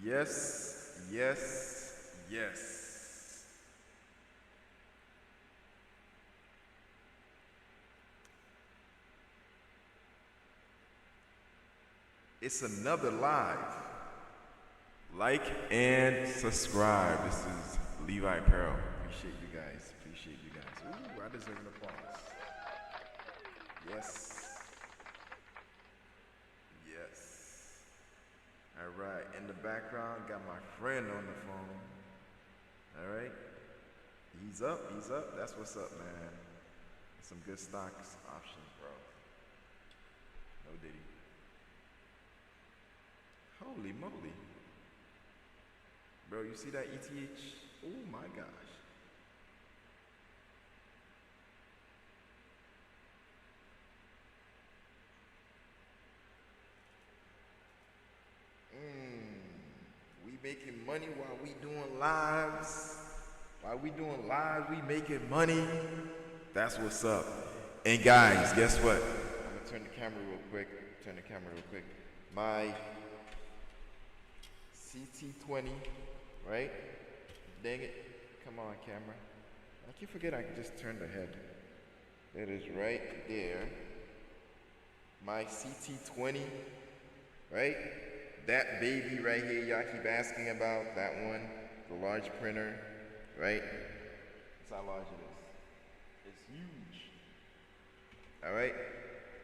Yes, yes, yes. It's another live. Like and subscribe. This is Levi Pearl. Appreciate you guys. Appreciate you guys. Ooh, I deserve an applause. Yes. Yes. All right. In the background, got my friend on the phone. All right. He's up. He's up. That's what's up, man. Some good stocks options, bro. No diddy. Holy moly. Bro, you see that ETH? Oh my gosh. We making money while we doing lives. While we doing lives, we making money. That's what's up. And guys, guess what? I'm gonna turn the camera real quick. My CT20, right? Dang it. Come on, camera. I keep forgetting I can just turn the head. That is right there. My CT20, right? That baby right here, y'all keep asking about, that one, the large printer, right? That's how large it is. It's huge. All right?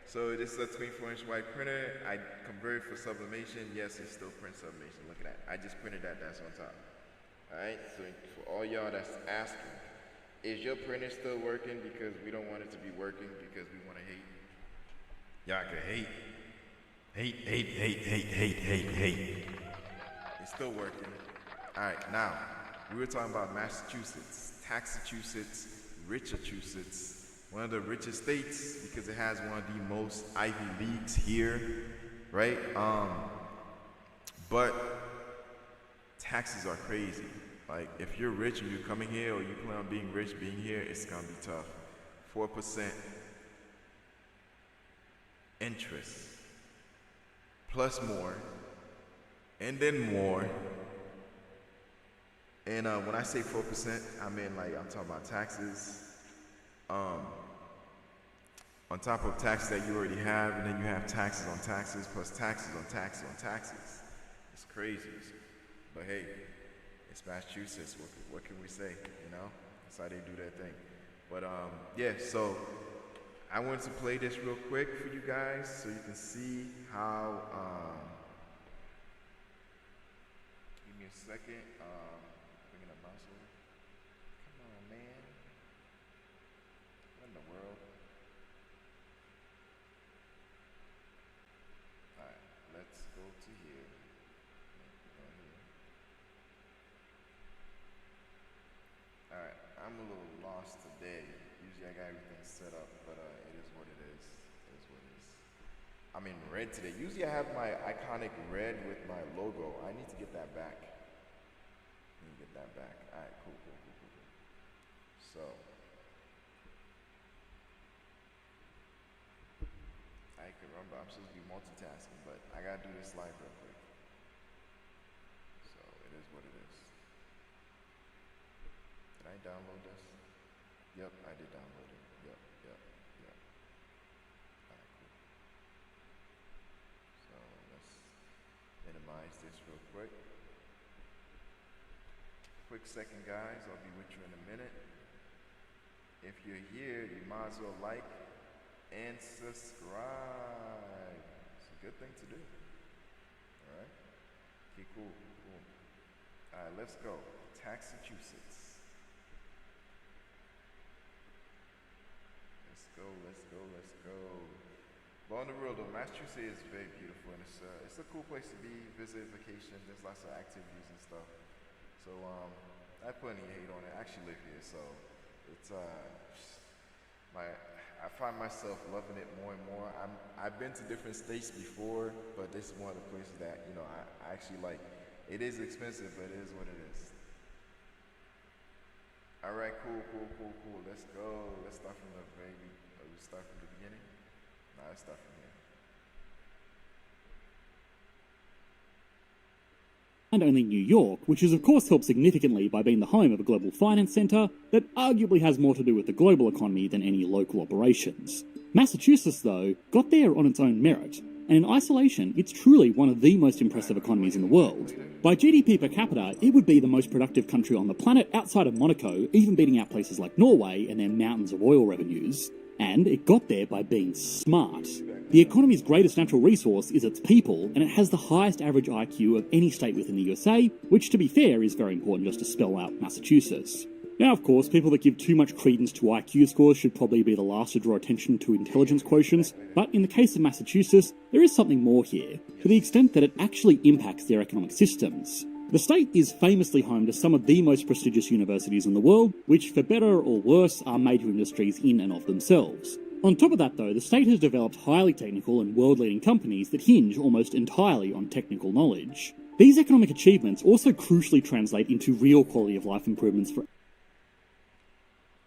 So this is a 24-inch white printer. I converted for sublimation. Yes, it still prints sublimation. Look at that. I just printed that. That's on top. All right? So for all y'all that's asking, is your printer still working? Because we don't want it to be working because we want to hate. Y'all can hate. Hate. It's still working. All right, now, we were talking about Massachusetts, Taxachusetts, Richest, one of the richest states because it has one of the most Ivy Leagues here, right? But taxes are crazy. Like, if you're rich and you're coming here or you plan on being rich, being here, it's gonna be tough. 4% interest. Plus more, and then more. And when I say 4%, I mean like I'm talking about taxes. On top of taxes that you already have, and then you have taxes on taxes, plus taxes on taxes on taxes. It's crazy. But hey, it's Massachusetts. What can we say? You know, that's how they do their thing. But yeah. So I wanted to play this real quick for you guys so you can see how, give me a second, bringing up mouse over. Come on, man. What in the world? Alright, let's go to here. Alright, I'm a little lost today. Usually I got everything set up, but it is what it is. It is what it is. I'm in red today. Usually I have my iconic red with my logo. I need to get that back. Alright, cool. So, I can remember I'm supposed to be multitasking, but I gotta do this live real quick. So, it is what it is. Did I download this? Yep, I did download it. Yep. Alright, cool. So let's minimize this real quick. Quick second, guys. I'll be with you in a minute. If you're here, you might as well like and subscribe. It's a good thing to do. Alright? Okay, cool. Alright, let's go. Taxachusetts. Let's go. But on the real though, Massachusetts is very beautiful and it's a cool place to be, visit, vacation. There's lots of activities and stuff. So I put any hate on it. I actually live here, so it's I find myself loving it more and more. I've been to different states before, but this is one of the places that I actually like. It is expensive, but it is what it is. All right, cool. Let's go. Let's start from the beginning. Nah, let's start from here. and only New York, which has of course helped significantly by being the home of a global finance centre that arguably has more to do with the global economy than any local operations. Massachusetts, though, got there on its own merit, and in isolation, it's truly one of the most impressive economies in the world. By GDP per capita, it would be the most productive country on the planet outside of Monaco, even beating out places like Norway and their mountains of oil revenues. And it got there by being smart. The economy's greatest natural resource is its people, and it has the highest average IQ of any state within the USA, which to be fair is very important just to spell out Massachusetts. Now, of course, people that give too much credence to IQ scores should probably be the last to draw attention to intelligence quotients, but in the case of Massachusetts, there is something more here, to the extent that it actually impacts their economic systems. The state is famously home to some of the most prestigious universities in the world, which, for better or worse, are major industries in and of themselves. On top of that, though, the state has developed highly technical and world-leading companies that hinge almost entirely on technical knowledge. These economic achievements also crucially translate into real quality of life improvements for...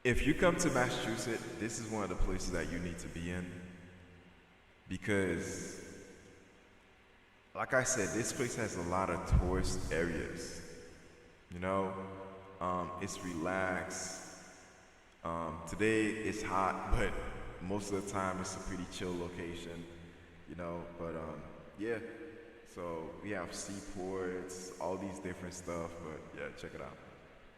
If you come to Massachusetts, this is one of the places that you need to be in, because, like I said, this place has a lot of tourist areas. You know, it's relaxed. Today it's hot, but most of the time it's a pretty chill location. You know, but yeah. So we have seaports, all these different stuff. But yeah, check it out.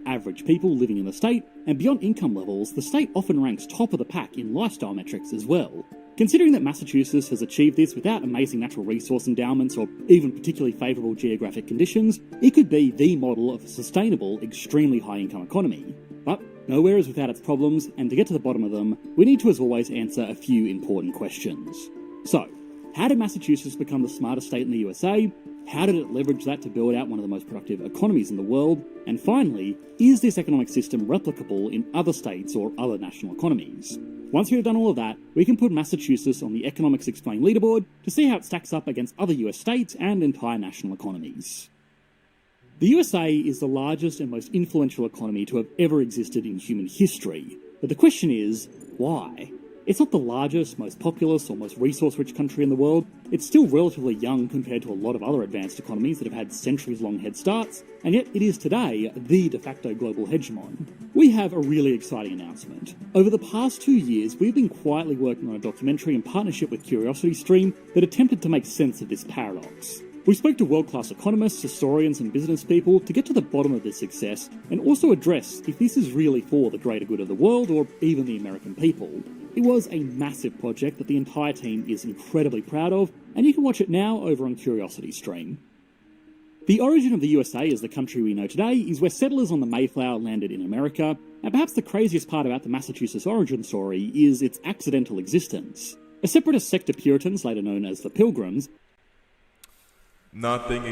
Average people living in the state, and beyond income levels, the state often ranks top of the pack in lifestyle metrics as well. Considering that Massachusetts has achieved this without amazing natural resource endowments or even particularly favourable geographic conditions, it could be the model of a sustainable, extremely high-income economy. But nowhere is without its problems, and to get to the bottom of them, we need to, as always, answer a few important questions. So, how did Massachusetts become the smartest state in the USA? How did it leverage that to build out one of the most productive economies in the world? And finally, is this economic system replicable in other states or other national economies? Once we've done all of that, we can put Massachusetts on the Economics Explained leaderboard to see how it stacks up against other US states and entire national economies. The USA is the largest and most influential economy to have ever existed in human history. But the question is, why? It's not the largest, most populous, or most resource-rich country in the world. It's still relatively young compared to a lot of other advanced economies that have had centuries-long head starts, and yet it is today the de facto global hegemon. We have a really exciting announcement. Over the past 2 years, we've been quietly working on a documentary in partnership with CuriosityStream that attempted to make sense of this paradox. We spoke to world-class economists, historians, and business people to get to the bottom of this success, and also address if this is really for the greater good of the world or even the American people. It was a massive project that the entire team is incredibly proud of, and you can watch it now over on CuriosityStream. The origin of the USA as the country we know today is where settlers on the Mayflower landed in America, and perhaps the craziest part about the Massachusetts origin story is its accidental existence. A separatist sect of Puritans, later known as the Pilgrims, nothing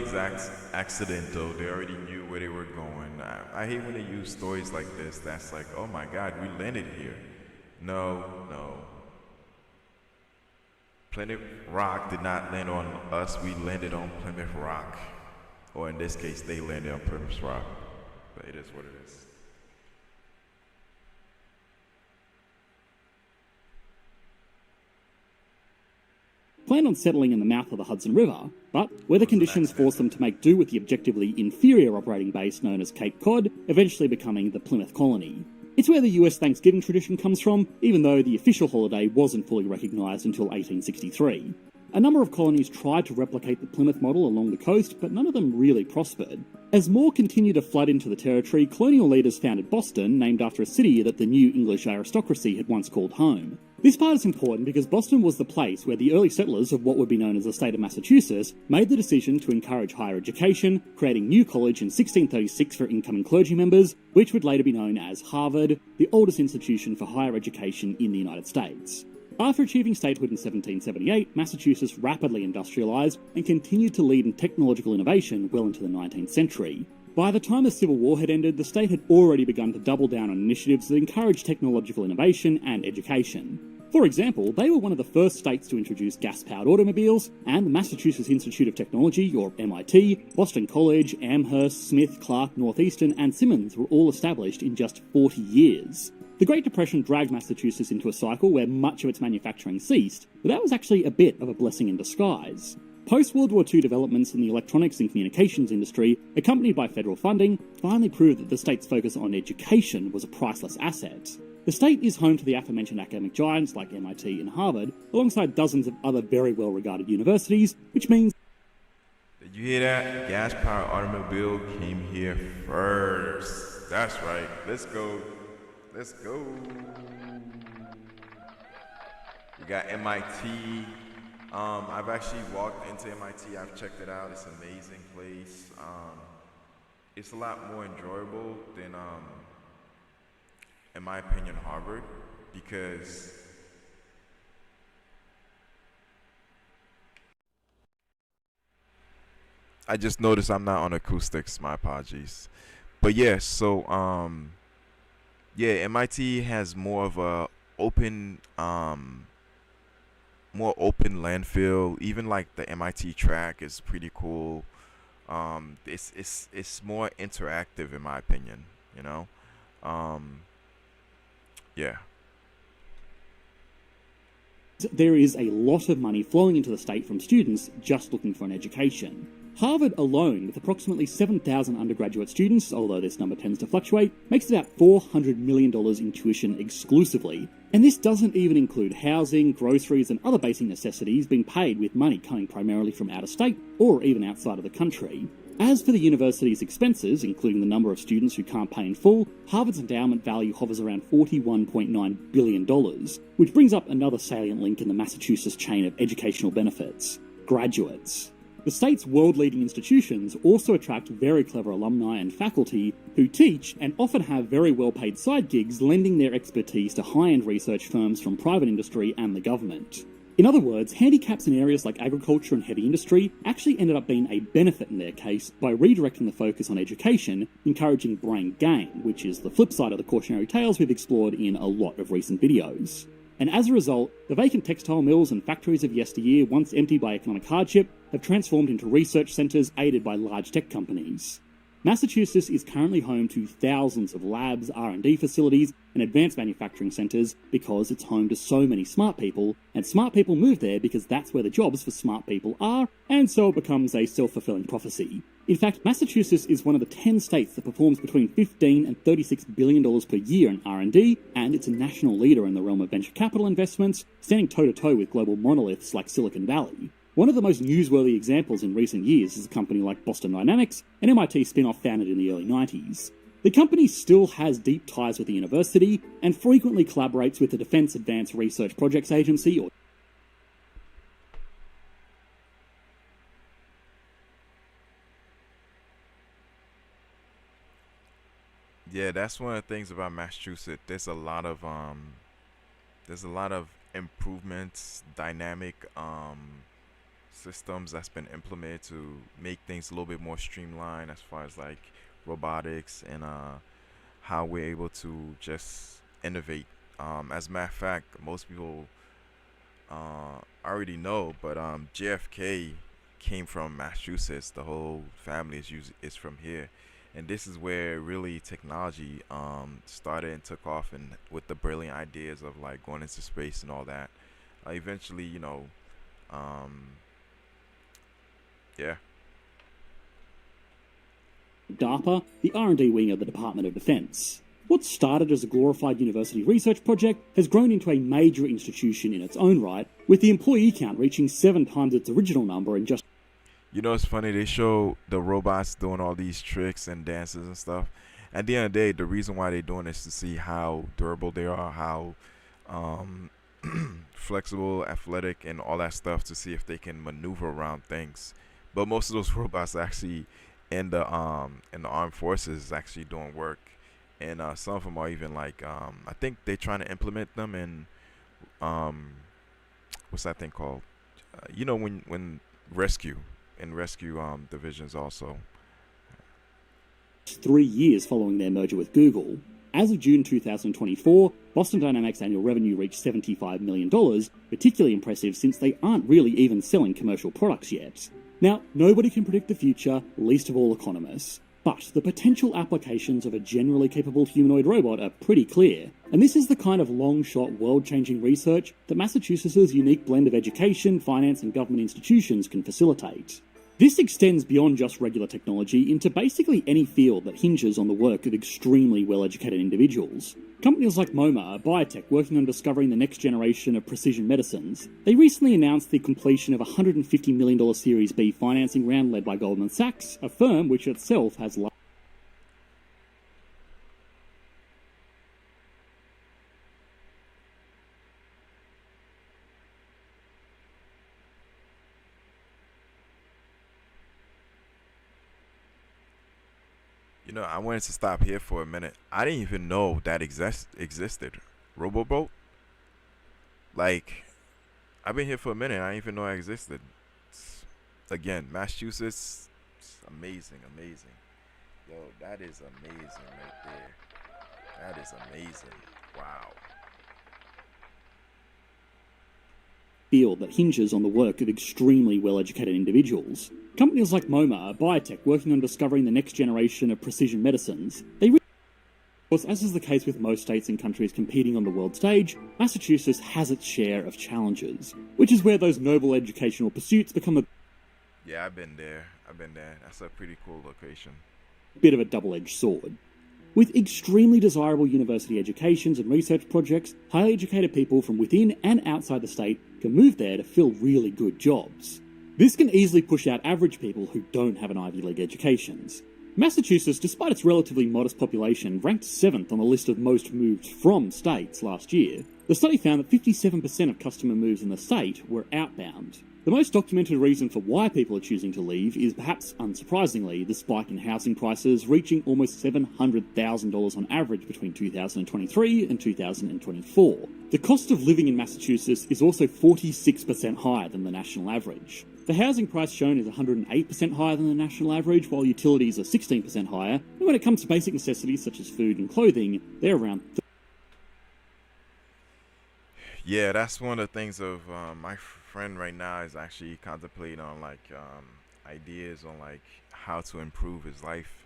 accidental. They already knew where they were going. I hate when they use stories like this. That's like, oh my God, we landed here. No. Plymouth Rock did not land on us. We landed on Plymouth Rock. Or in this case, they landed on Plymouth Rock. But it is what it is. planned on settling in the mouth of the Hudson River, but weather conditions forced them to make do with the objectively inferior operating base known as Cape Cod, eventually becoming the Plymouth Colony. It's where the US Thanksgiving tradition comes from, even though the official holiday wasn't fully recognised until 1863. A number of colonies tried to replicate the Plymouth model along the coast, but none of them really prospered. As more continued to flood into the territory, colonial leaders founded Boston, named after a city that the new English aristocracy had once called home. This part is important because Boston was the place where the early settlers of what would be known as the state of Massachusetts made the decision to encourage higher education, creating New College in 1636 for incoming clergy members, which would later be known as Harvard, the oldest institution for higher education in the United States. After achieving statehood in 1778, Massachusetts rapidly industrialised and continued to lead in technological innovation well into the 19th century. By the time the Civil War had ended, the state had already begun to double down on initiatives that encouraged technological innovation and education. For example, they were one of the first states to introduce gas-powered automobiles, and the Massachusetts Institute of Technology, or MIT, Boston College, Amherst, Smith, Clark, Northeastern, and Simmons were all established in just 40 years. The Great Depression dragged Massachusetts into a cycle where much of its manufacturing ceased, but that was actually a bit of a blessing in disguise. Post-World War II developments in the electronics and communications industry, accompanied by federal funding, finally proved that the state's focus on education was a priceless asset. The state is home to the aforementioned academic giants like MIT and Harvard, alongside dozens of other very well-regarded universities, which means... Did you hear that? Gas-powered automobile came here first. That's right. Let's go. Let's go. We got MIT. I've actually walked into MIT. I've checked it out. It's an amazing place. It's a lot more enjoyable than, in my opinion, Harvard, because I just noticed I'm not on acoustics. My apologies. But yeah, so yeah, MIT has more of a open more open landfill. Even like the MIT track is pretty cool. It's more interactive in my opinion, you know. Yeah. There is a lot of money flowing into the state from students just looking for an education. Harvard alone, with approximately 7,000 undergraduate students, although this number tends to fluctuate, makes about $400 million in tuition exclusively. And this doesn't even include housing, groceries, and other basic necessities being paid with money coming primarily from out of state or even outside of the country. As for the university's expenses, including the number of students who can't pay in full, Harvard's endowment value hovers around $41.9 billion, which brings up another salient link in the Massachusetts chain of educational benefits: graduates. The state's world-leading institutions also attract very clever alumni and faculty who teach and often have very well-paid side gigs, lending their expertise to high-end research firms from private industry and the government. In other words, handicaps in areas like agriculture and heavy industry actually ended up being a benefit in their case by redirecting the focus on education, encouraging brain gain, which is the flip side of the cautionary tales we've explored in a lot of recent videos. And as a result, the vacant textile mills and factories of yesteryear, once empty by economic hardship, have transformed into research centres aided by large tech companies. Massachusetts is currently home to thousands of labs, R&D facilities, and advanced manufacturing centres because it's home to so many smart people, and smart people move there because that's where the jobs for smart people are, and so it becomes a self-fulfilling prophecy. In fact, Massachusetts is one of the 10 states that performs between $15 and $36 billion per year in R&D, and it's a national leader in the realm of venture capital investments, standing toe-to-toe with global monoliths like Silicon Valley. One of the most newsworthy examples in recent years is a company like Boston Dynamics, an MIT spin-off founded in the early 90s. The company still has deep ties with the university and frequently collaborates with the Defense Advanced Research Projects Agency, or Yeah, that's one of the things about Massachusetts. There's a lot of improvements, dynamic systems that's been implemented to make things a little bit more streamlined as far as like robotics and how we're able to just innovate. As a matter of fact, most people already know, but JFK came from Massachusetts. The whole family is from here, and this is where really technology started and took off, and with the brilliant ideas of like going into space and all that. Eventually, yeah. DARPA, the R&D wing of the Department of Defense. What started as a glorified university research project has grown into a major institution in its own right, with the employee count reaching 7 times its original number in just... You know, it's funny, they show the robots doing all these tricks and dances and stuff. At the end of the day, the reason why they're doing this is to see how durable they are, how flexible, athletic, and all that stuff, to see if they can maneuver around things. But most of those robots actually in the armed forces actually doing work, and some of them are even like I think they're trying to implement them in what's that thing called? When rescue divisions also. 3 years following their merger with Google. As of June 2024, Boston Dynamics' annual revenue reached $75 million, particularly impressive since they aren't really even selling commercial products yet. Now, nobody can predict the future, least of all economists. But the potential applications of a generally capable humanoid robot are pretty clear, and this is the kind of long-shot, world-changing research that Massachusetts' unique blend of education, finance, and government institutions can facilitate. This extends beyond just regular technology into basically any field that hinges on the work of extremely well-educated individuals. Companies like MoMA, a biotech working on discovering the next generation of precision medicines, they recently announced the completion of a $150 million Series B financing round led by Goldman Sachs, a firm which itself has You know, I wanted to stop here for a minute. I didn't even know that existed. Roboboat? Like, I've been here for a minute. I didn't even know it existed. Again, Massachusetts, it's amazing, amazing. Yo, that is amazing right there. That is amazing. Wow. field that hinges on the work of extremely well-educated individuals. Companies like MoMA, a biotech working on discovering the next generation of precision medicines, of course, as is the case with most states and countries competing on the world stage, Massachusetts has its share of challenges, which is where those noble educational pursuits become a Yeah, I've been there. That's a pretty cool location. bit of a double-edged sword. With extremely desirable university educations and research projects, highly educated people from within and outside the state can move there to fill really good jobs. This can easily push out average people who don't have an Ivy League educations. Massachusetts, despite its relatively modest population, ranked 7th on the list of most moved from states last year. The study found that 57% of customer moves in the state were outbound. The most documented reason for why people are choosing to leave is, perhaps unsurprisingly, the spike in housing prices reaching almost $700,000 on average between 2023 and 2024. The cost of living in Massachusetts is also 46% higher than the national average. The housing price shown is 108% higher than the national average, while utilities are 16% higher, and when it comes to basic necessities such as food and clothing, they're around Yeah, that's one of the things of my friend right now is actually contemplating on like ideas on like how to improve his life.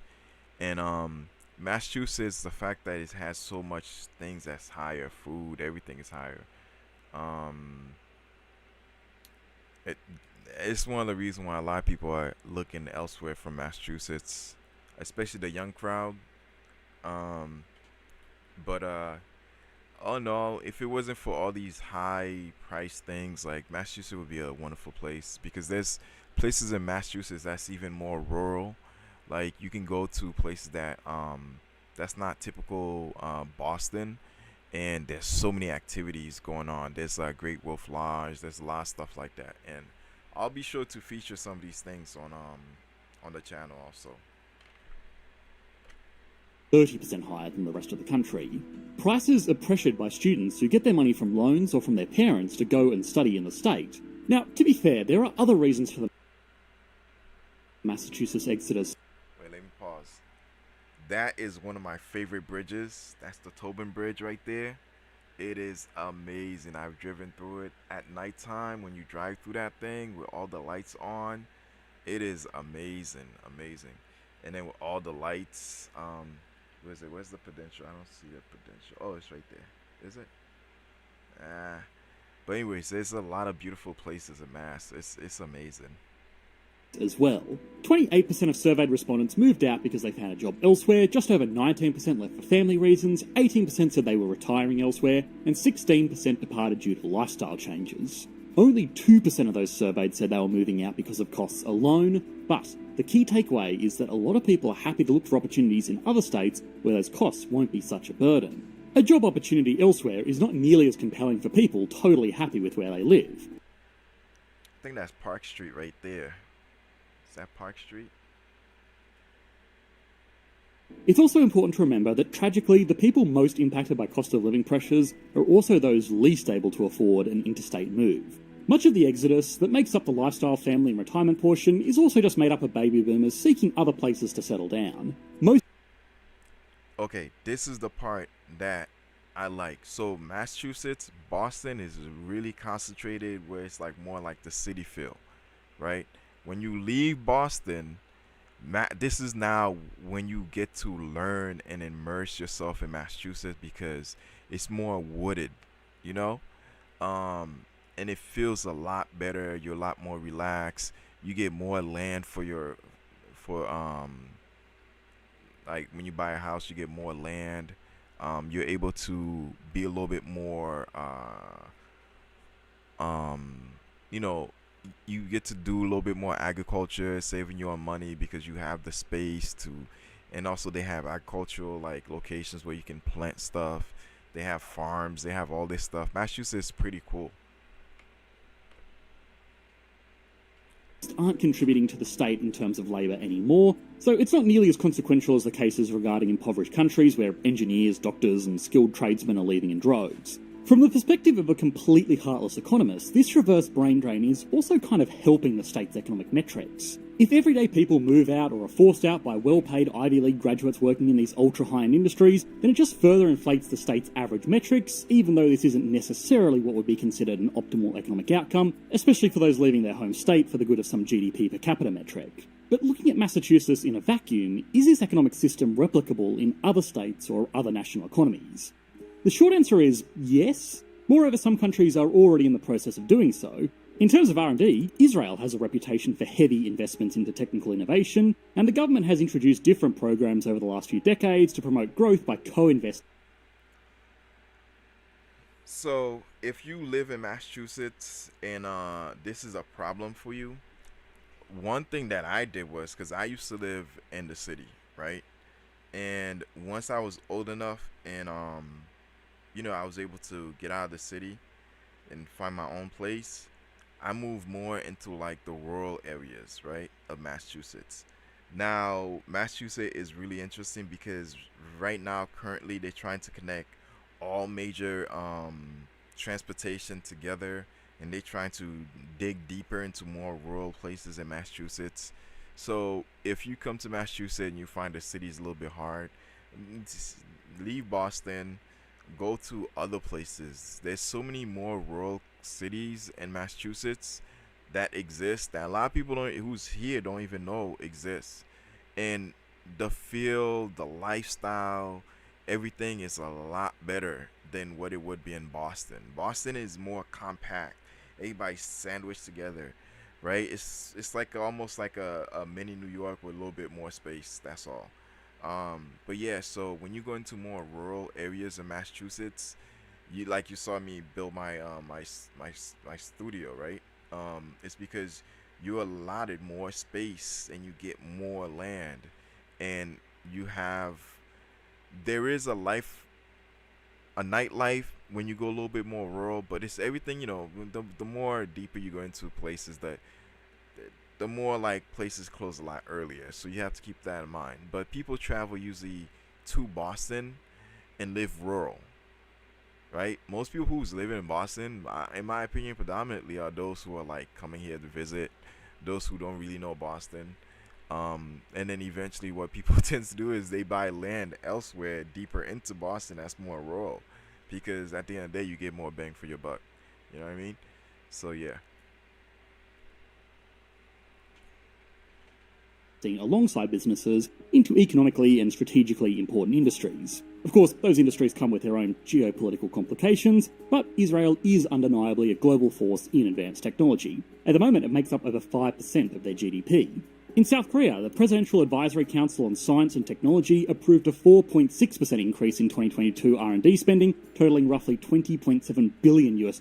And Massachusetts, the fact that it has so much things that's higher, food, everything is higher. Um, it it's one of the reasons why a lot of people are looking elsewhere from Massachusetts, especially the young crowd. Um, but all in all, if it wasn't for all these high price things, like Massachusetts would be a wonderful place because there's places in Massachusetts that's even more rural. Like you can go to places that that's not typical Boston, and there's so many activities going on. There's a Great Wolf Lodge. There's a lot of stuff like that, and I'll be sure to feature some of these things on the channel also. 30% higher than the rest of the country. Prices are pressured by students who get their money from loans or from their parents to go and study in the state. Now, to be fair, there are other reasons for the Massachusetts exodus. Wait, let me pause. That is one of my favorite bridges. That's the Tobin Bridge right there. It is amazing. I've driven through it at nighttime when you drive through that thing with all the lights on. It is amazing, amazing. And then with all the lights, where's it? Where's the Prudential? I don't see the Prudential. Oh, it's right there. Is it? Ah. But anyways, there's a lot of beautiful places in Mass. It's amazing. As well. 28% of surveyed respondents moved out because they found a job elsewhere, just over 19% left for family reasons, 18% said they were retiring elsewhere, and 16% departed due to lifestyle changes. Only 2% of those surveyed said they were moving out because of costs alone, but the key takeaway is that a lot of people are happy to look for opportunities in other states where those costs won't be such a burden. A job opportunity elsewhere is not nearly as compelling for people totally happy with where they live. I think that's Park Street right there. Is that Park Street? It's also important to remember that tragically, the people most impacted by cost of living pressures are also those least able to afford an interstate move. Much of the exodus that makes up the lifestyle, family and retirement portion is also just made up of baby boomers seeking other places to settle down. Okay, this is the part that I like. So Massachusetts, Boston is really concentrated where it's like more like the city feel, right? When you leave Boston, This is now when you get to learn and immerse yourself in Massachusetts because it's more wooded, you know? And it feels a lot better. You're a lot more relaxed. You get more land for your, for, like when you buy a house, you get more land. You're able to be a little bit more, um, you know, you get to do a little bit more agriculture, saving you on money because you have the space to, and also they have agricultural like locations where you can plant stuff. They have farms. They have all this stuff. Massachusetts is pretty cool. Aren't contributing to the state in terms of labour anymore, so it's not nearly as consequential as the cases regarding impoverished countries where engineers, doctors and skilled tradesmen are leaving in droves. From the perspective of a completely heartless economist, this reverse brain drain is also kind of helping the state's economic metrics. If everyday people move out or are forced out by well-paid Ivy League graduates working in these ultra-high-end industries, then it just further inflates the state's average metrics, even though this isn't necessarily what would be considered an optimal economic outcome, especially for those leaving their home state for the good of some GDP per capita metric. But looking at Massachusetts in a vacuum, is this economic system replicable in other states or other national economies? The short answer is yes. Moreover, some countries are already in the process of doing so. In terms of R&D, Israel has a reputation for heavy investments into technical innovation, and the government has introduced different programs over the last few decades to promote growth by co-investing. So if you live in Massachusetts and this is a problem for you, one thing that I did was, because I used to live in the city, right? And once I was old enough and I was able to get out of the city and find my own place, I moved more into like the rural areas, right, of Massachusetts. Now, Massachusetts is really interesting because right now, currently, they're trying to connect all major transportation together, and they're trying to dig deeper into more rural places in Massachusetts. So, if you come to Massachusetts and you find the city's a little bit hard, just leave Boston, go to other places. There's so many more rural cities in Massachusetts that exist that a lot of people who's here don't even know exists. And the feel, the lifestyle, everything is a lot better than what it would be in Boston. Boston is more compact. Everybody's sandwiched together, right? It's like almost like a mini New York with a little bit more space. That's all. But yeah, so when you go into more rural areas of Massachusetts, you saw me build my studio, right? It's because you're allotted more space and you get more land, and you have there is a nightlife when you go a little bit more rural, but it's everything, the more deeper you go into places, the more like places close a lot earlier, so you have to keep that in mind. But people travel usually to Boston and live rural, right? Most people who's living in Boston, in my opinion, predominantly are those who are like coming here to visit, those who don't really know Boston. And then eventually what people tend to do is they buy land elsewhere deeper into Boston that's more rural, because at the end of the day you get more bang for your buck. You know what I mean? So yeah. Alongside businesses into economically and strategically important industries. Of course, those industries come with their own geopolitical complications, but Israel is undeniably a global force in advanced technology. At the moment, it makes up over 5% of their GDP. In South Korea, the Presidential Advisory Council on Science and Technology approved a 4.6% increase in 2022 R&D spending, totaling roughly $20.7 billion.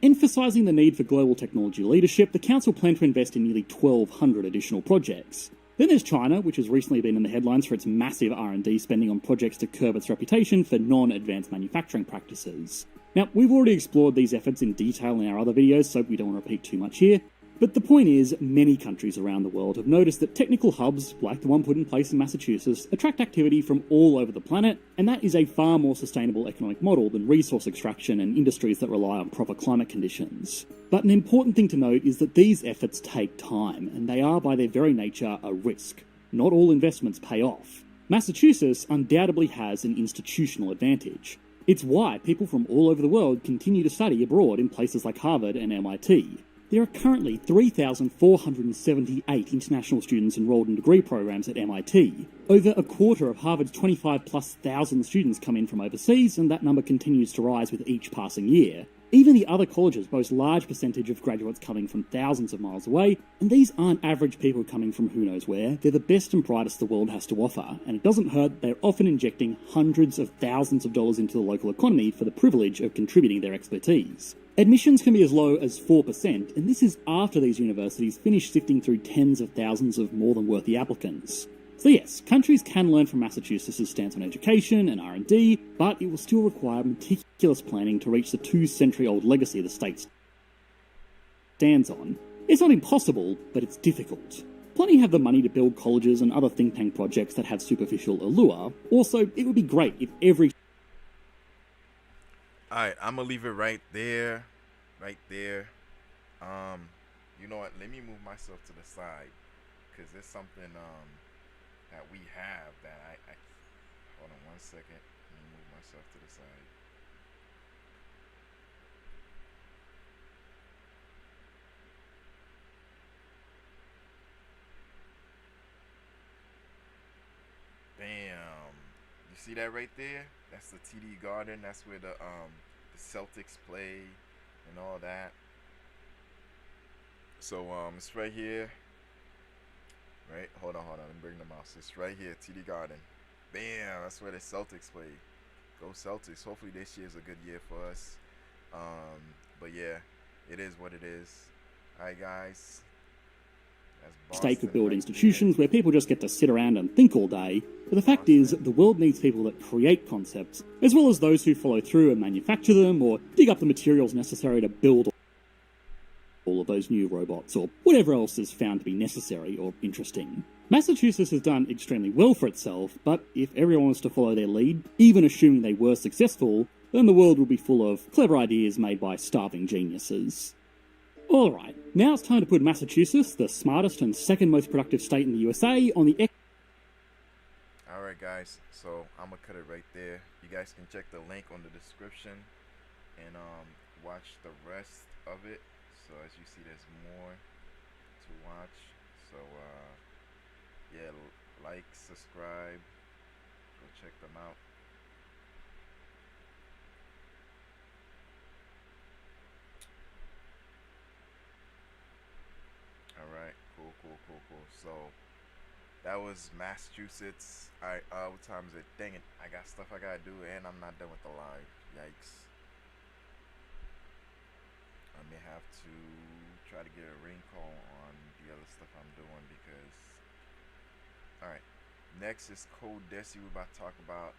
Emphasising the need for global technology leadership, the Council planned to invest in nearly 1,200 additional projects. Then there's China, which has recently been in the headlines for its massive R&D spending on projects to curb its reputation for non-advanced manufacturing practices. Now, we've already explored these efforts in detail in our other videos, so we don't want to repeat too much here. But the point is, many countries around the world have noticed that technical hubs, like the one put in place in Massachusetts, attract activity from all over the planet, and that is a far more sustainable economic model than resource extraction and industries that rely on proper climate conditions. But an important thing to note is that these efforts take time, and they are by their very nature a risk. Not all investments pay off. Massachusetts undoubtedly has an institutional advantage. It's why people from all over the world continue to study abroad in places like Harvard and MIT. there are currently 3,478 international students enrolled in degree programs at MIT. Over a quarter of Harvard's 25,000+ students come in from overseas, and that number continues to rise with each passing year. Even the other colleges boast large percentage of graduates coming from thousands of miles away, and these aren't average people coming from who knows where. They're the best and brightest the world has to offer, and it doesn't hurt they're often injecting hundreds of thousands of dollars into the local economy for the privilege of contributing their expertise. Admissions can be as low as 4%, and this is after these universities finish sifting through tens of thousands of more than worthy applicants. So yes, countries can learn from Massachusetts' stance on education and R&D, but it will still require meticulous planning to reach the 2-century-old legacy the state stands on. It's not impossible, but it's difficult. Plenty have the money to build colleges and other think tank projects that have superficial allure. Also, it would be great if every... Alright, I'm gonna leave it right there. Right there. You know what? Let me move myself to the side, because there's something that we have that I hold on one second. Let me move myself to the side. Bam. You see that right there? That's the TD Garden. That's where the Celtics play and all that. So it's right here. Right? Hold on. Let me bring the mouse. It's right here, TD Garden. Bam! That's where the Celtics play. Go Celtics. Hopefully this year's a good year for us. But yeah, it is what it is. Alright, guys. State could build institutions where people just get to sit around and think all day, but the fact is, the world needs people that create concepts, as well as those who follow through and manufacture them, or dig up the materials necessary to build all of those new robots, or whatever else is found to be necessary or interesting. Massachusetts has done extremely well for itself, but if everyone was to follow their lead, even assuming they were successful, then the world would be full of clever ideas made by starving geniuses. Alright, now it's time to put Massachusetts, the smartest and second most productive state in the USA, on the Alright guys, so I'm gonna cut it right there. You guys can check the link on the description and watch the rest of it. So as you see, there's more to watch. So yeah, like, subscribe, go check them out. Alright, cool. So that was Massachusetts. Alright, what time is it? Dang it, I got stuff I gotta do and I'm not done with the live. Yikes. I may have to try to get a ring call on the other stuff I'm doing because... Alright, next is ColDes. We're about to talk about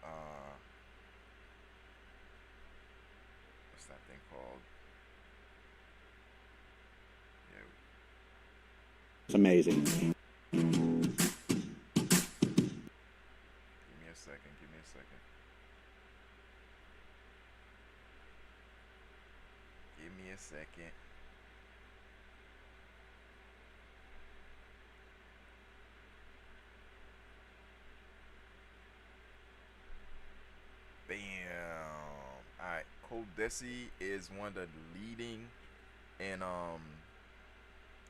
what's that thing called? Yeah. It's amazing. Give me a second. Bam. Alright, ColDes is one of the leading in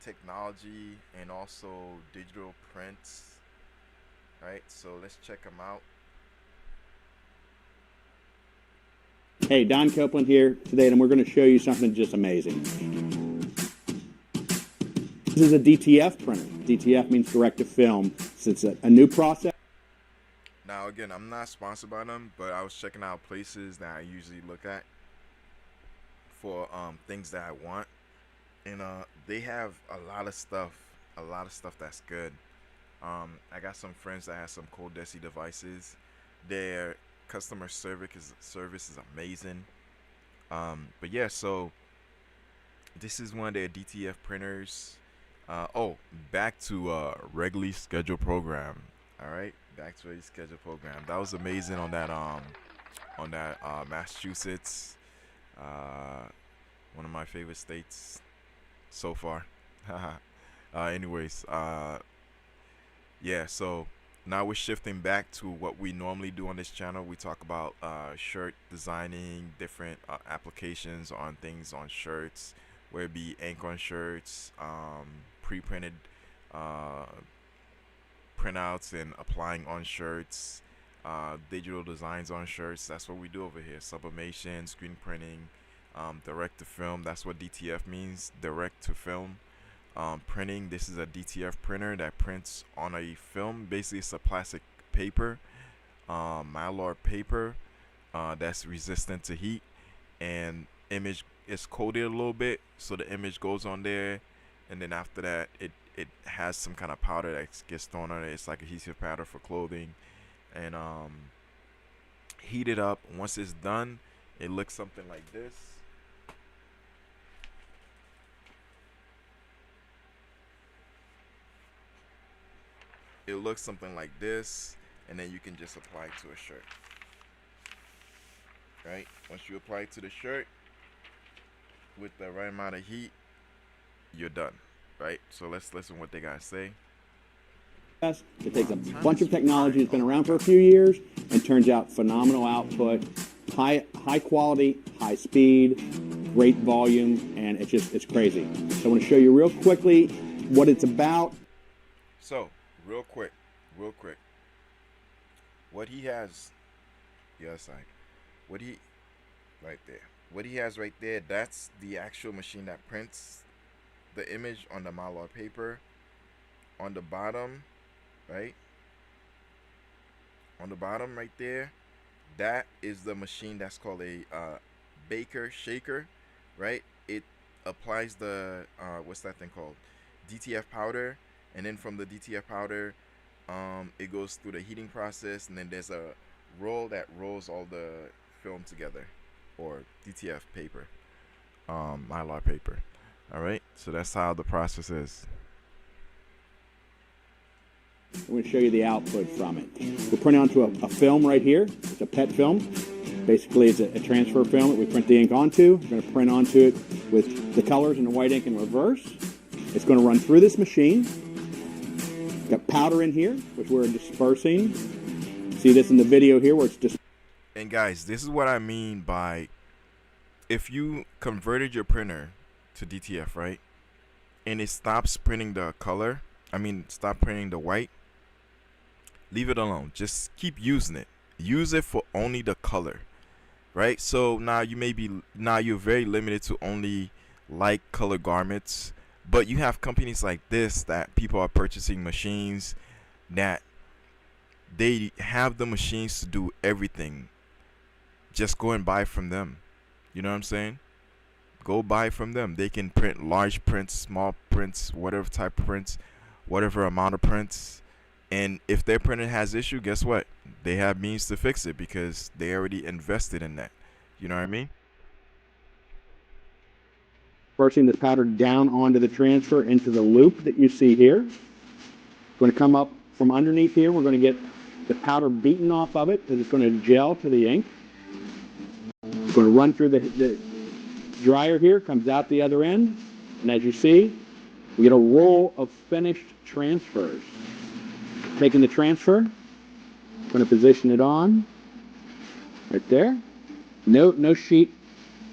technology and also digital prints. Alright, so let's check them out. Hey, Don Copeland here today, and we're going to show you something just amazing. This is a DTF printer. DTF means direct to film. So it's a new process. Now again, I'm not sponsored by them, but I was checking out places that I usually look at for things that I want, and they have a lot of stuff that's good. I got some friends that have some ColDes devices. Their customer service is amazing. But yeah, so this is one of their DTF printers. Back to regularly scheduled program. All right, back to regularly scheduled program. That was amazing on that Massachusetts, one of my favorite states so far. Anyways, yeah, so now we're shifting back to what we normally do on this channel. We talk about shirt designing, different applications on things on shirts. where it be ink on shirts, pre-printed printouts and applying on shirts, digital designs on shirts. That's what we do over here. Sublimation, screen printing, direct to film. That's what DTF means, direct to film. Printing. This is a DTF printer that prints on a film. Basically, it's a plastic paper, mylar paper, that's resistant to heat, and image is coated a little bit, so the image goes on there, and then after that, it has some kind of powder that gets thrown on it. It's like adhesive powder for clothing, and heat it up. Once it's done, it looks something like this. It looks something like this, and then you can just apply it to a shirt. Right? Once you apply it to the shirt with the right amount of heat, you're done. Right? So let's listen what they gotta say. It takes a bunch of technology that's been around for a few years and turns out phenomenal output, high quality, high speed, great volume, and it's crazy. So I want to show you real quickly what it's about. So real quick, what he has, what he has right there, that's the actual machine that prints the image on the mylar paper. On the bottom, right? On the bottom right there, that is the machine that's called a baker shaker, right? It applies the what's that thing called? DTF powder, and then from the DTF powder, it goes through the heating process, and then there's a roll that rolls all the film together, or DTF paper, mylar paper. All right, so that's how the process is. I'm going to show you the output from it. We're printing onto a film right here. It's a PET film. Basically, it's a transfer film that we print the ink onto. We're going to print onto it with the colors and the white ink in reverse. It's going to run through this machine. Got powder in here, which we're dispersing. See this in the video here where it's just. And guys, this is what I mean by, if you converted your printer to DTF, right, and it stops printing the color, stop printing the white, leave it alone. Just keep using it. Use it for only the color, right? So now you're very limited to only light color garments, but you have companies like this that people are purchasing machines that they have the machines to do everything. Just go and buy from them. You know what I'm saying? Go buy from them. They can print large prints, small prints, whatever type of prints, whatever amount of prints. And if their printer has issue, guess what? They have means to fix it because they already invested in that. You know what I mean? Dispersing this powder down onto the transfer into the loop that you see here. It's going to come up from underneath here. We're going to get the powder beaten off of it, and it's going to gel to the ink. It's going to run through the dryer here, comes out the other end, and as you see, we get a roll of finished transfers. Taking the transfer, going to position it on right there. No sheet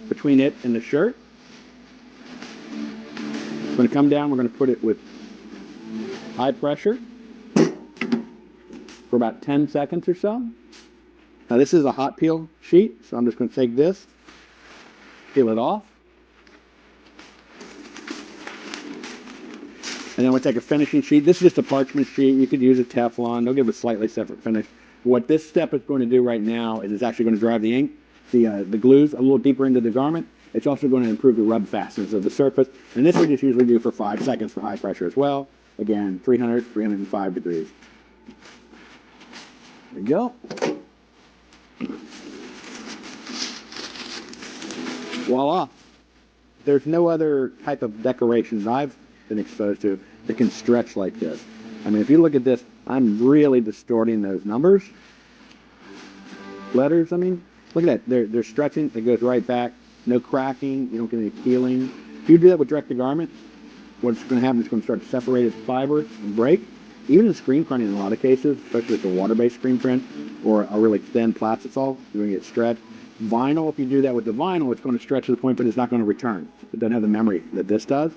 between it and the shirt. It's going to come down. We're going to put it with high pressure for about 10 seconds or so. Now this is a hot peel sheet, so I'm just going to take this, peel it off. And then we'll take a finishing sheet. This is just a parchment sheet. You could use a Teflon. They'll give a slightly separate finish. What this step is going to do right now is it's actually going to drive the ink, the glues a little deeper into the garment. It's also going to improve the rub fastness of the surface. And this we just usually do for 5 seconds for high pressure as well. Again, 305 degrees. There we go. Voila. There's no other type of decorations I've been exposed to that can stretch like this. If you look at this, I'm really distorting those numbers. Letters, look at that. They're stretching. It goes right back. No cracking. You don't get any peeling. If you do that with direct-to-garment, what's going to happen is it's going to start to separate its fibers and break. Even in screen printing, in a lot of cases, especially if it's a water-based screen print or a really thin plastisol, you're going to get stretched. Vinyl, if you do that with the vinyl, it's going to stretch to the point, but it's not going to return. It doesn't have the memory that this does.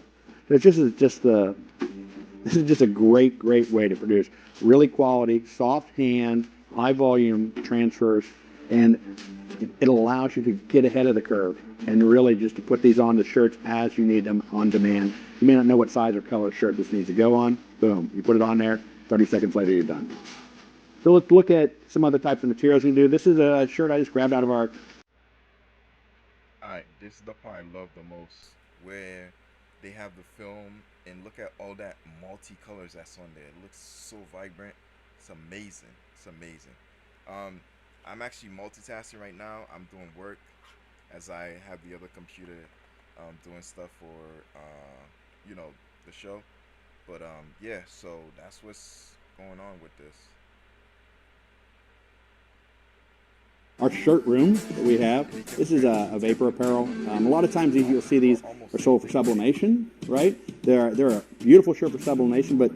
So this is just a great way to produce really quality, soft hand, high volume transfers, and it allows you to get ahead of the curve and really just to put these on the shirts as you need them on demand. You may not know what size or color shirt this needs to go on. Boom, you put it on there, 30 seconds later you're done. So let's look at some other types of materials you can do. This is a shirt I just grabbed out of our... Alright, this is the part I love the most, where they have the film and look at all that multicolors that's on there. It looks so vibrant. It's amazing. It's amazing. I'm actually multitasking right now. I'm doing work as I have the other computer doing stuff for the show. But yeah, so that's what's going on with this. Our shirt room that we have, this is a vapor apparel. A lot of times you'll see these are sold for sublimation, right? They're a beautiful shirt for sublimation, but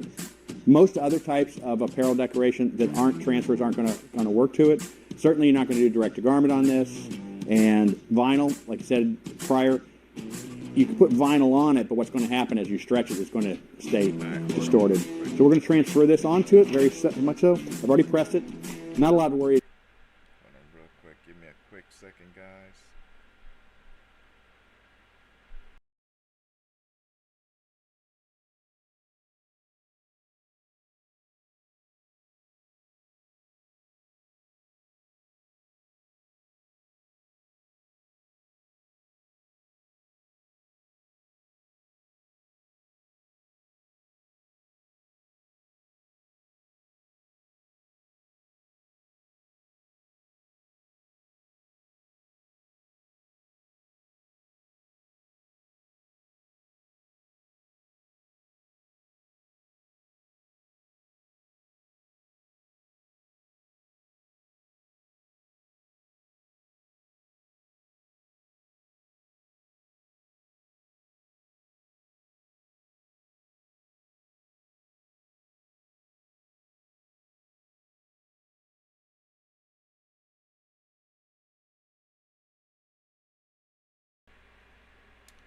most other types of apparel decoration that aren't transfers aren't going to work to it. Certainly you're not going to do direct to garment on this. And vinyl, like I said prior, you can put vinyl on it, but what's going to happen as you stretch it, it's going to stay distorted. So we're going to transfer this onto it, very much so. I've already pressed it. Not a lot to worry. Real quick, give me a quick second, guys.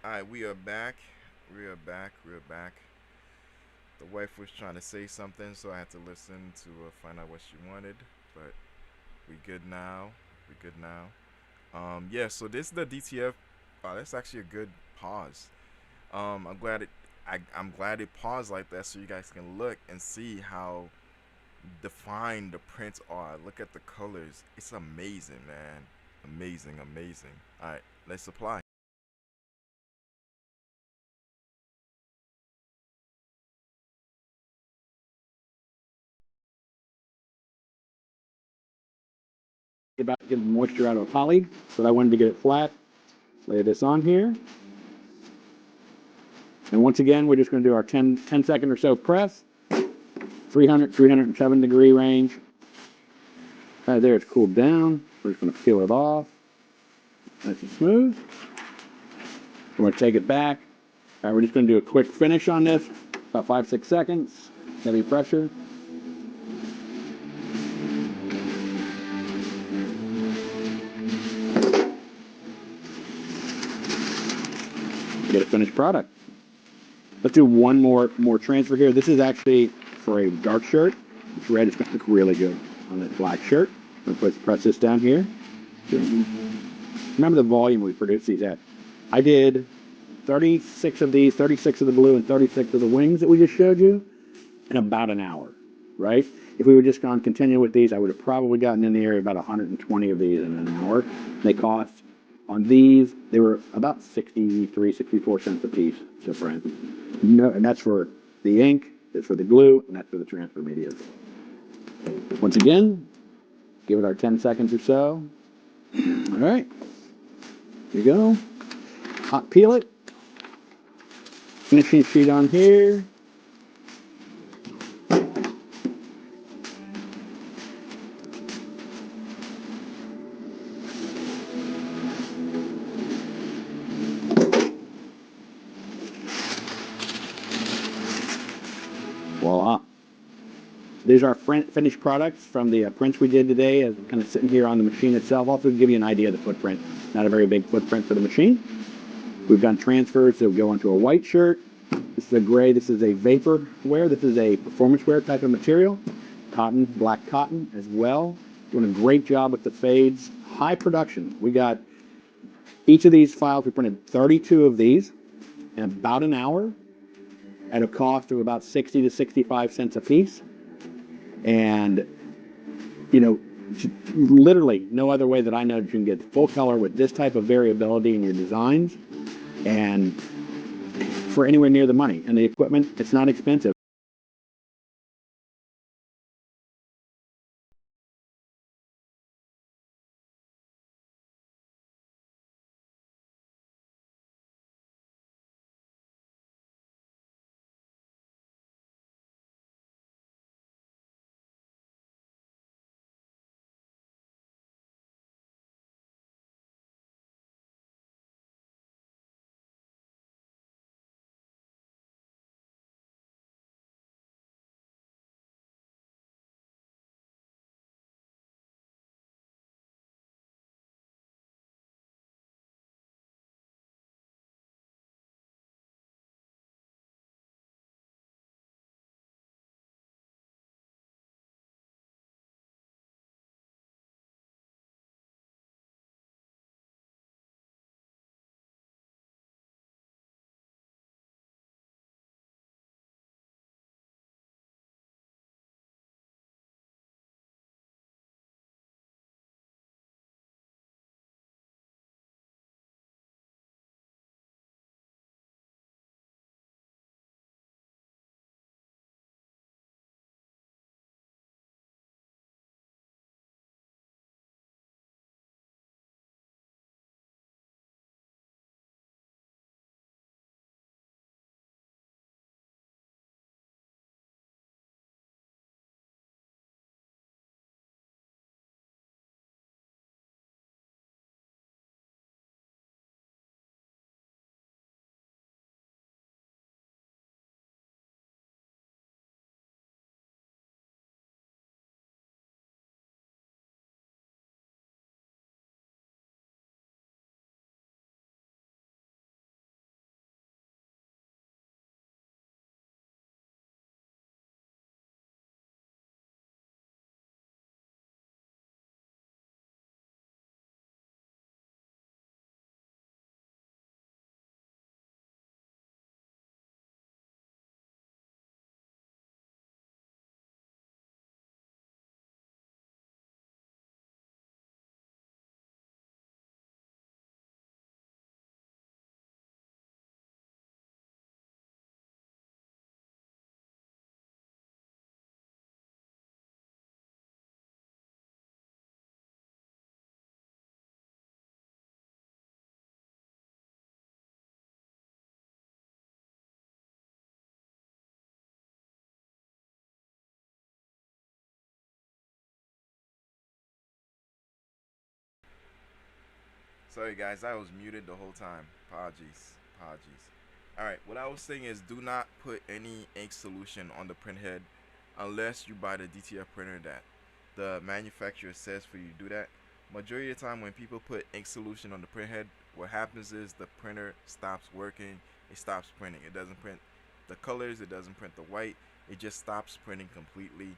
Alright, we are back. We are back. The wife was trying to say something, so I had to listen to find out what she wanted. But we good now. Yeah, so this is the DTF. That's actually a good pause. I'm glad it paused like that so you guys can look and see how defined the prints are. Look at the colors. It's amazing, man. Amazing. Alright, let's apply. About to get moisture out of a poly, but I wanted to get it flat. Lay this on here. And once again, we're just going to do our 10 second or so press. 307 degree range. There it's cooled down. We're just going to peel it off. Nice and smooth. We're going to take it back. All right, we're just going to do a quick finish on this. About 5-6 seconds. Heavy pressure. Get a finished product. Let's do one more transfer here. This is actually for a dark shirt. It's red. It's going to look really good on that black shirt. I'm going to press this down here. Remember the volume we produced these at. I did 36 of these, 36 of the blue, and 36 of the wings that we just showed you in about an hour, right? If we would just gone continue with these, I would have probably gotten in the area about 120 of these in an hour. They cost, on these, they were about 63, 64 cents a piece different. No, and that's for the ink, that's for the glue, and that's for the transfer media. Once again, give it our 10 seconds or so. All right, here you go. Hot peel it. Finishing sheet on here. Voila. These are finished products from the prints we did today, as kind of sitting here on the machine itself. Also to give you an idea of the footprint. Not a very big footprint for the machine. We've done transfers that will go onto a white shirt. This is a gray. This is a vapor wear. This is a performance wear type of material. Cotton, black cotton as well. Doing a great job with the fades. High production. We got each of these files. We printed 32 of these in about an hour at a cost of about 60 to 65 cents a piece. And, you know, literally no other way that I know that you can get full color with this type of variability in your designs, and for anywhere near the money. And the equipment, it's not expensive. Sorry guys, I was muted the whole time. Apologies. Apologies. Alright, what I was saying is do not put any ink solution on the printhead unless you buy the DTF printer that the manufacturer says for you to do that. Majority of the time when people put ink solution on the printhead, what happens is the printer stops working, it stops printing. It doesn't print the colors, it doesn't print the white, it just stops printing completely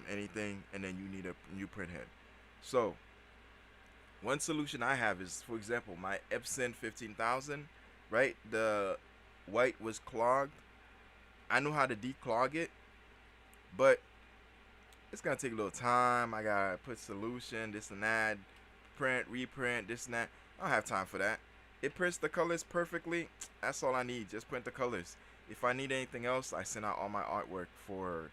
anything, and then you need a new printhead. So one solution I have is, for example, my Epson 15000, right? The white was clogged. I know how to declog it, but it's gonna take a little time. I gotta put solution, this and that, print, reprint, this and that. I don't have time for that. It prints the colors perfectly. That's all I need. Just print the colors. If I need anything else, I send out all my artwork for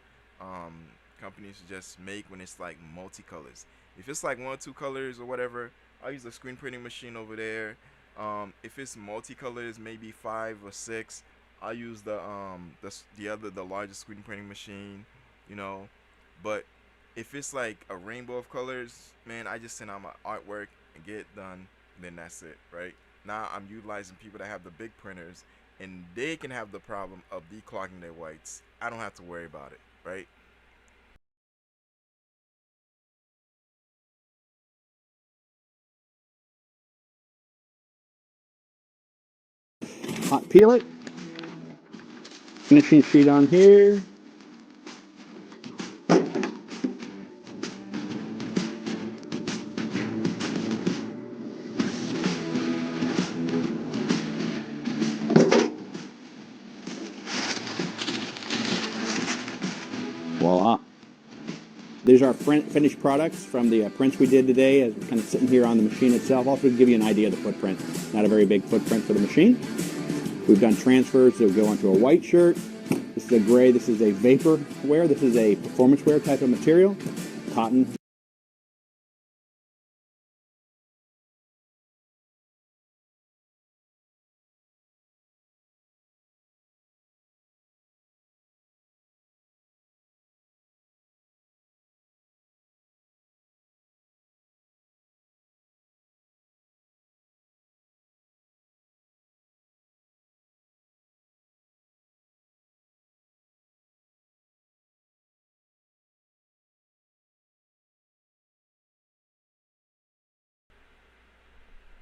companies to just make when it's like multicolors. If it's like 1 or 2 colors or whatever, I'll use a screen printing machine over there. If it's multicolors, maybe 5 or 6, I'll use the largest screen printing machine, you know. But if it's like a rainbow of colors, man, I just send out my artwork and get it done, and then that's it, right? Now I'm utilizing people that have the big printers, and they can have the problem of declogging their whites. I don't have to worry about it, right? hot peel it. Finishing sheet on here. Voila. These are finished products from the prints we did today, as we're kind of sitting here on the machine itself. Also to give you an idea of the footprint. Not a very big footprint for the machine. We've done transfers that go onto a white shirt. This is a gray. This is a vapor wear. This is a performance wear type of material. Cotton.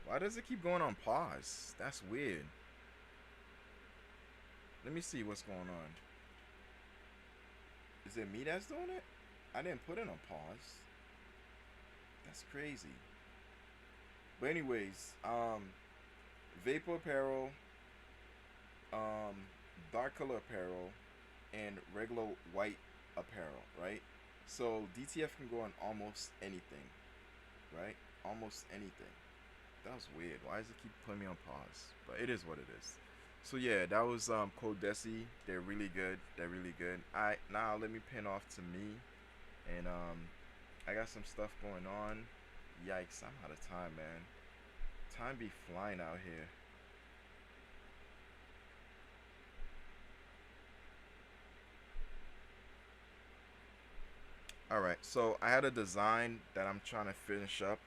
Why does it keep going on pause? That's weird. Let me see what's going on. Is it me that's doing it? I didn't put it on pause. That's crazy. But anyways, vapor apparel, dark color apparel, and regular white apparel, right? So DTF can go on almost anything, right? Almost anything. That was weird. Why does it keep putting me on pause? But it is what it is. So yeah, that was ColDes. They're really good. They're really good. Now let me pin off to me, and I got some stuff going on. Yikes! I'm out of time, man. Time be flying out here. All right. So I had a design that I'm trying to finish up.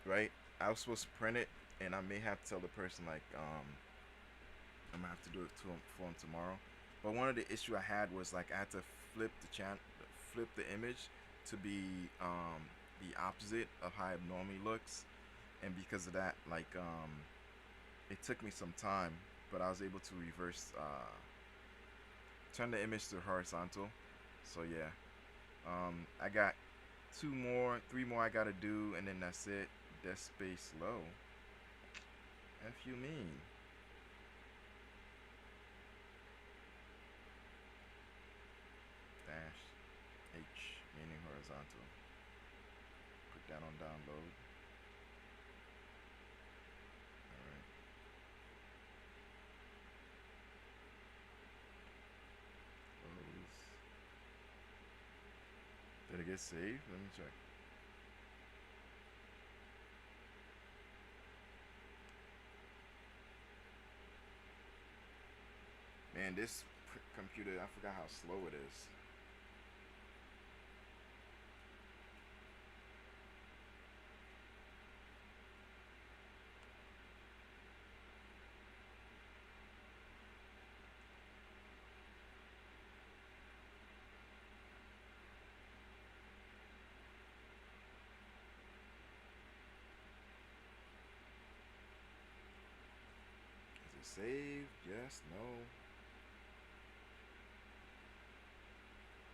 Right. I was supposed to print it, and I may have to tell the person like I'm gonna have to do it for him tomorrow. But one of the issue I had was like I had to flip the image to be the opposite of how it normally looks, and because of that, like it took me some time, but I was able to reverse turn the image to horizontal. So yeah, I got three more I gotta do, and then that's it. Desk space low. F you mean? Dash H meaning horizontal. Put that on download. Alright. Close. Did it get saved? Let me check. Man, this computer, I forgot how slow it is. Is it saved? Yes, no.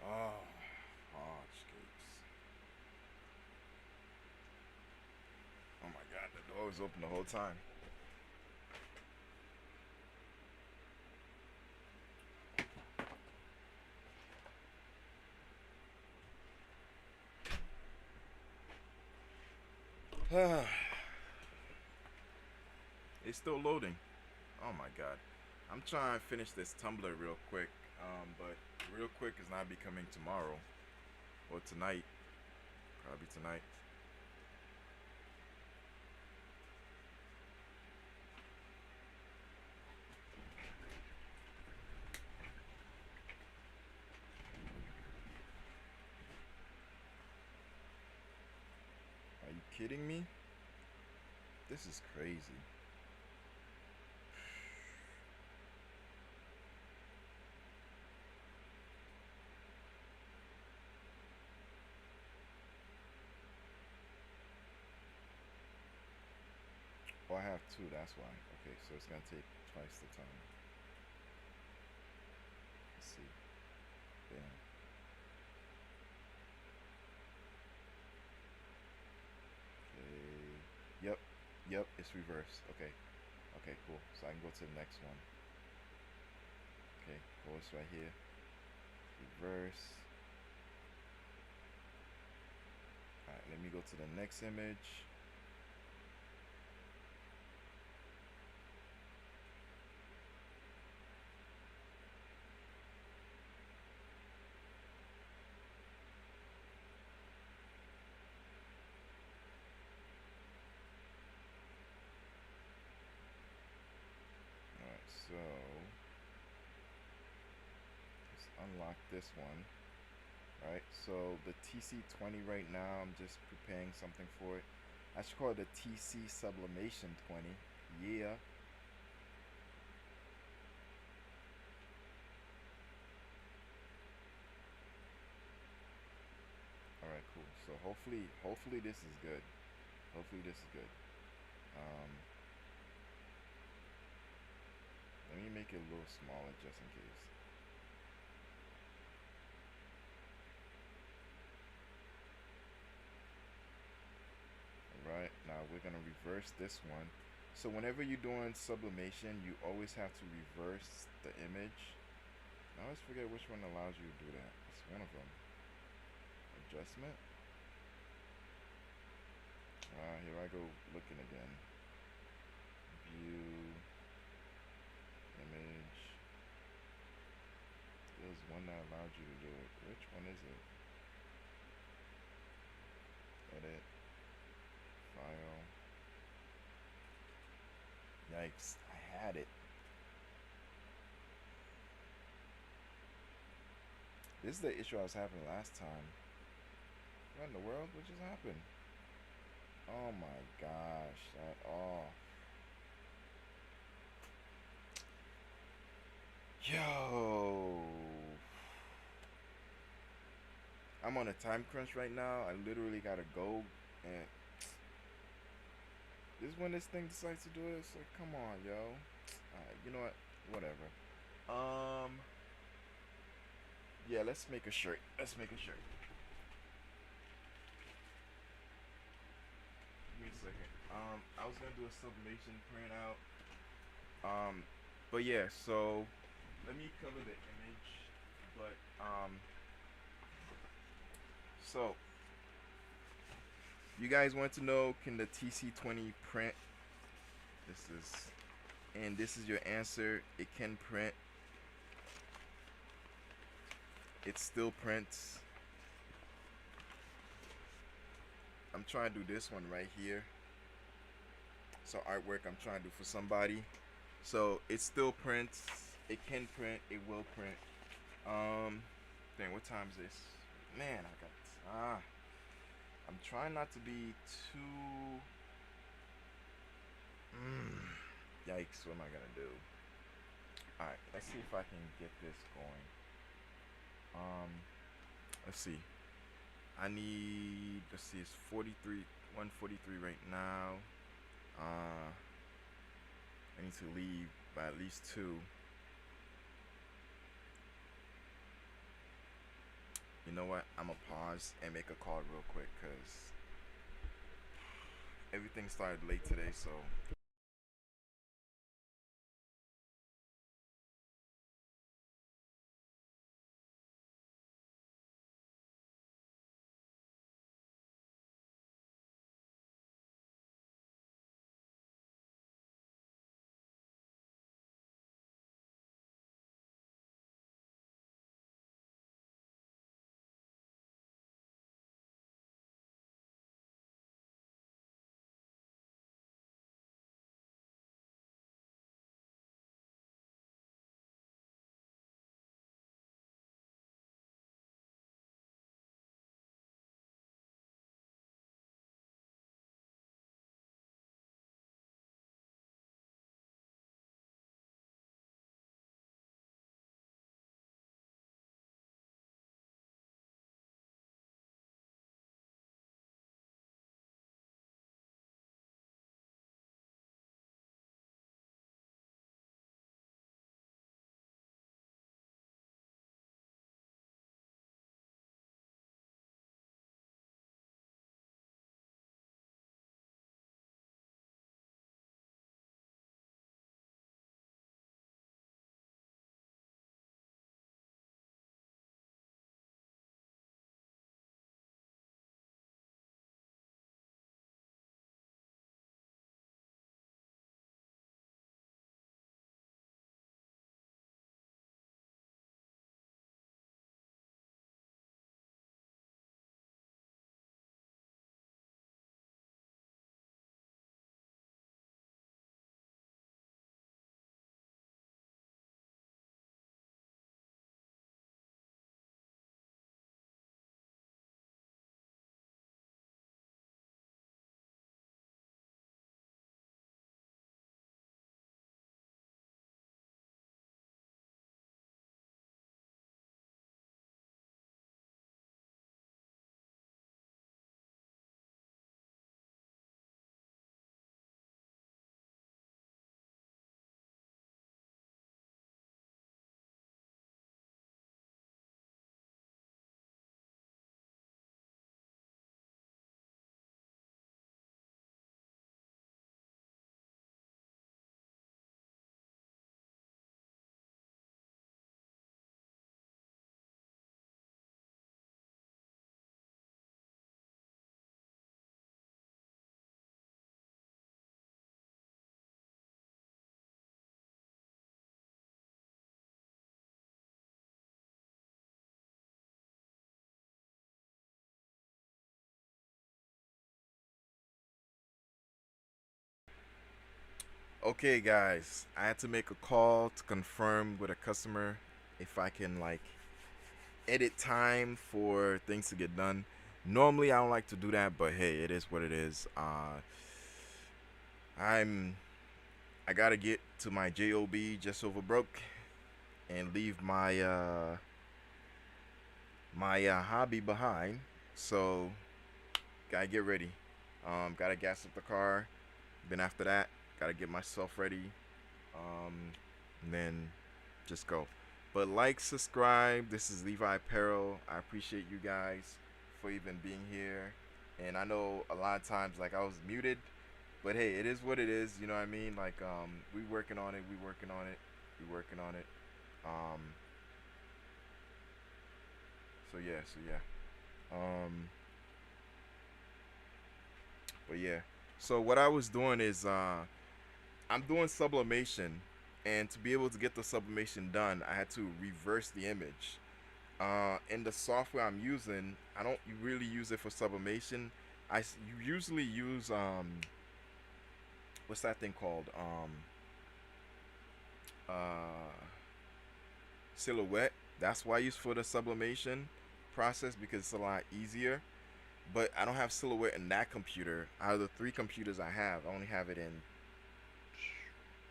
Oh, hardscapes. Oh my god, the door was open the whole time. It's still loading. Oh my god. I'm trying to finish this tumbler real quick. But real quick is not becoming tomorrow. Or tonight. Probably tonight. Are you kidding me? This is crazy. Oh, I have two, that's why. Okay, so it's gonna take twice the time. Let's see. Bam. Okay. Yep. Yep, it's reversed. Okay. Okay, cool. So I can go to the next one. Okay, cool. It's right here. Reverse. Alright, let me go to the next image. Alright, so let's unlock this one. Alright, so the TC20 right now, I'm just preparing something for it. I should call it the TC Sublimation 20. Yeah. Alright, cool. So hopefully this is good. Hopefully this is good. Um, Let me make it a little smaller just in case. Alright, now we're gonna reverse this one. So whenever you're doing sublimation, you always have to reverse the image. I always forget which one allows you to do that. It's one of them. Adjustment. Here I go looking again. View. Image. There's one that allowed you to do it. Which one is it? Edit. File. Yikes, I had it. This is the issue I was having last time. What in the world? What just happened? Oh my gosh. Yo. I'm on a time crunch right now. I literally gotta go, and this is when this thing decides to do it. It's like, come on, yo. You know what? Whatever. Yeah, let's make a shirt. Let's make a shirt. Give me a second. I was gonna do a sublimation printout. But yeah, so let me cover the image. But so you guys want to know, can the TC20 print? This is your answer. It can print. It still prints. I'm trying to do this one right here. So artwork I'm trying to do for somebody. So it still prints. It can print. It will print. Dang, what time is this? Man, I'm trying not to be too. Yikes! What am I gonna do? All right, let's see if I can get this going. Let's see. Let's see, it's 143 right now. I need to leave by at least 2. You know what? I'm gonna pause and make a call real quick because everything started late today, so Okay, guys, I had to make a call to confirm with a customer if I can like edit time for things to get done. Normally, I don't like to do that, but hey, it is what it is. I'm I gotta get to my job just over broke and leave my hobby behind. So gotta get ready. Gotta gas up the car. Then after that, gotta get myself ready. And then just go. But like, subscribe. This is Levi Apparel. I appreciate you guys for even being here. And I know a lot of times like I was muted, but hey, it is what it is. You know what I mean? Like we working on it. We working on it. We working on it. Um, so yeah. So yeah. But yeah. So what I was doing is I'm doing sublimation, and to be able to get the sublimation done, I had to reverse the image. In the software I'm using, I don't really use it for sublimation. Usually use what's that thing called? Uh, Silhouette. That's why I use for the sublimation process because it's a lot easier. But I don't have Silhouette in that computer. Out of the 3 computers I have, I only have it in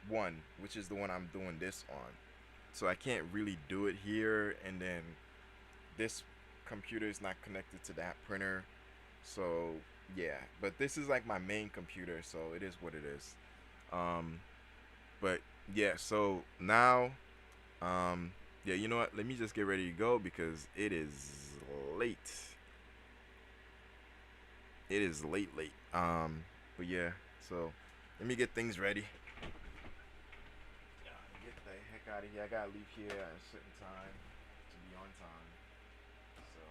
one, which is the one I'm doing this on. So I can't really do it here, and then this computer is not connected to that printer. So yeah, but this is like my main computer, so it is what it is. Um, but yeah, so now, yeah, you know what? Let me just get ready to go because it is late. It is late. But yeah, so let me get things ready. Get the heck out of here. I gotta leave here at a certain time to be on time. So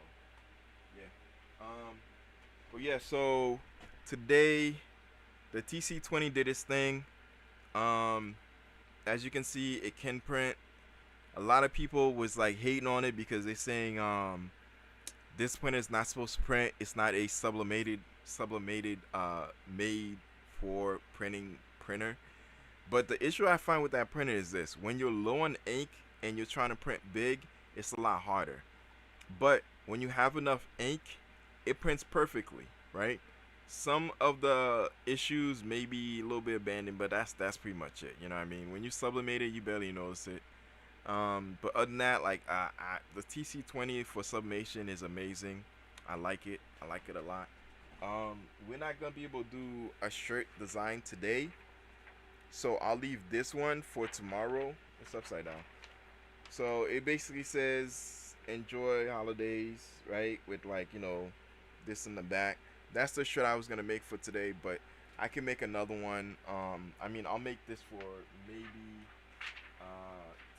yeah. But yeah, so today the TC20 did its thing. Um, as you can see, it can print. A lot of people was like hating on it because they're saying this printer is not supposed to print. It's not a sublimated made for printing printer. But the issue I find with that printer is this: when you're low on ink and you're trying to print big, it's a lot harder. But when you have enough ink, it prints perfectly, right? Some of the issues may be a little bit abandoned, but that's pretty much it. You know what I mean? When you sublimate it, you barely notice it. But other than that, like the TC20 for sublimation is amazing. I like it. I like it a lot. We're not gonna be able to do a shirt design today, so I'll leave this one for tomorrow. It's upside down. So it basically says enjoy holidays, right? With like, this in the back. That's the shirt I was gonna make for today, but I can make another one. I mean, I'll make this for maybe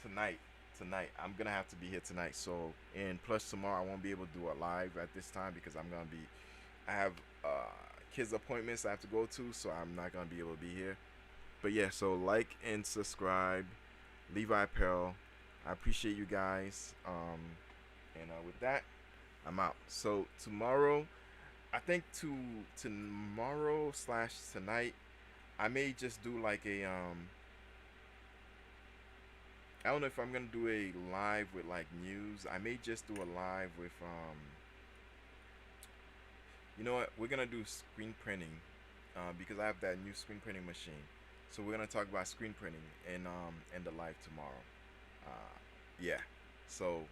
tonight. Tonight, I'm gonna have to be here tonight. So, and plus tomorrow I won't be able to do a live at this time because I have kids appointments I have to go to, so I'm not gonna be able to be here. But yeah, so like and subscribe, Levi Apparel. I appreciate you guys. And with that, I'm out. So tomorrow, I think tomorrow / tonight, I may just do like a I don't know if I'm gonna do a live with like news. I may just do a live with you know what? We're gonna do screen printing because I have that new screen printing machine. So we're gonna talk about screen printing in the live tomorrow. Yeah. So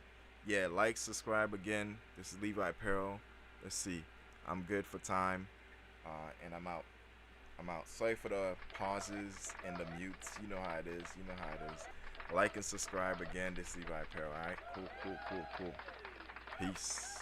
yeah, like, subscribe again. This is Levi Apparel. Let's see. I'm good for time, and I'm out. I'm out. Sorry for the pauses and the mutes. You know how it is. You know how it is. Like and subscribe again. This is Levi Apparel. All right. Cool. Peace.